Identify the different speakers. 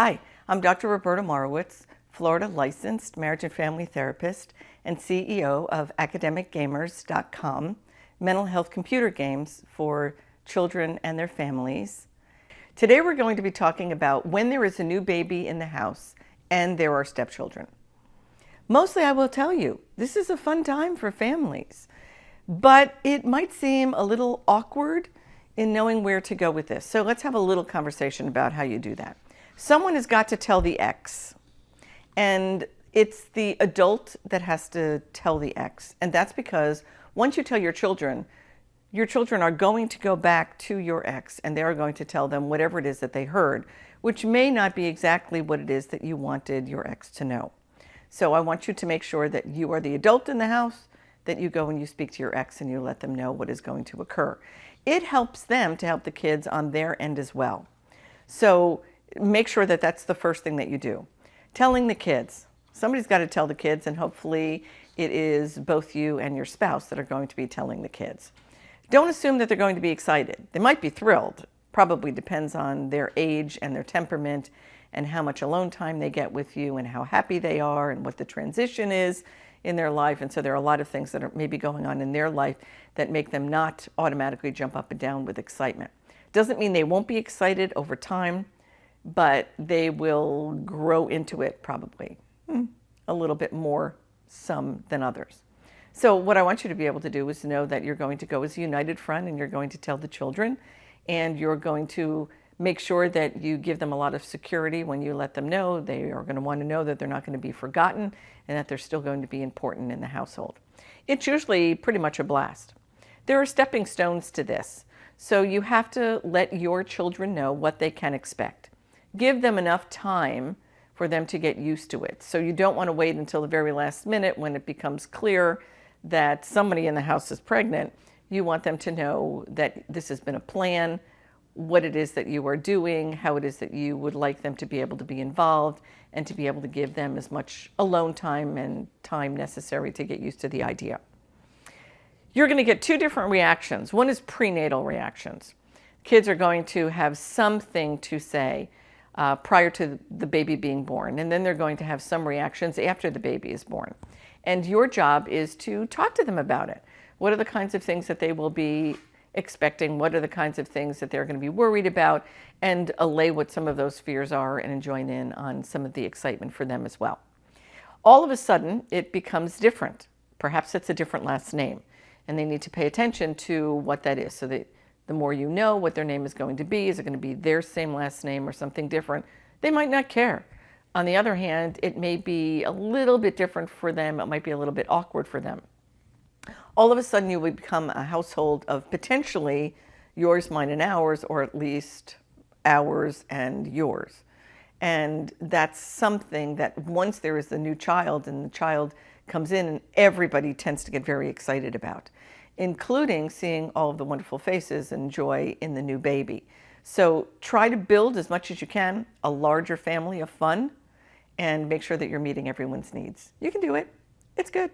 Speaker 1: Hi, I'm Dr. Roberta Morowitz, Florida licensed marriage and family therapist and CEO of academicgamers.com, mental health computer games for children and their families. Today we're going to be talking about when there is a new baby in the house and there are stepchildren. Mostly I will tell you, this is a fun time for families, but it might seem a little awkward in knowing where to go with this. So let's have a little conversation about how you do that. Someone has got to tell the ex, and it's the adult that has to tell the ex. And that's because once you tell your children are going to go back to your ex and they are going to tell them whatever it is that they heard, which may not be exactly what it is that you wanted your ex to know. So I want you to make sure that you are the adult in the house, that you go and you speak to your ex and you let them know what is going to occur. It helps them to help the kids on their end as well. So make sure that that's the first thing that you do. Telling the kids. Somebody's got to tell the kids, and hopefully it is both you and your spouse that are going to be telling the kids. Don't assume that they're going to be excited. They might be thrilled. Probably depends on their age and their temperament and how much alone time they get with you and how happy they are and what the transition is in their life. And so there are a lot of things that are maybe going on in their life that make them not automatically jump up and down with excitement. Doesn't mean they won't be excited over time, but they will grow into it probably a little bit more some than others. So what I want you to be able to do is know that you're going to go as a united front and you're going to tell the children, and you're going to make sure that you give them a lot of security when you let them know. They are going to want to know that they're not going to be forgotten and that they're still going to be important in the household. It's usually pretty much a blast. There are stepping stones to this, so you have to let your children know what they can expect. Give them enough time for them to get used to it. So you don't want to wait until the very last minute when it becomes clear that somebody in the house is pregnant. You want them to know that this has been a plan, what it is that you are doing, how it is that you would like them to be able to be involved, and to be able to give them as much alone time and time necessary to get used to the idea. You're going to get two different reactions. One is prenatal reactions. Kids are going to have something to say prior to the baby being born, and then they're going to have some reactions after the baby is born. And your job is to talk to them about it. What are the kinds of things that they will be expecting? What are the kinds of things that they're going to be worried about? And allay what some of those fears are and join in on some of the excitement for them as well. All of a sudden, it becomes different. Perhaps it's a different last name, and they need to pay attention to what that is. So that the more you know what their name is going to be, is it going to be their same last name or something different? They might not care. On the other hand, it may be a little bit different for them. It might be a little bit awkward for them. All of a sudden, you would become a household of potentially yours, mine, and ours, or at least ours and yours. And that's something that once there is a new child and the child comes in, and everybody tends to get very excited about, including seeing all of the wonderful faces and joy in the new baby. So try to build as much as you can a larger family of fun and make sure that you're meeting everyone's needs. You can do it. It's good.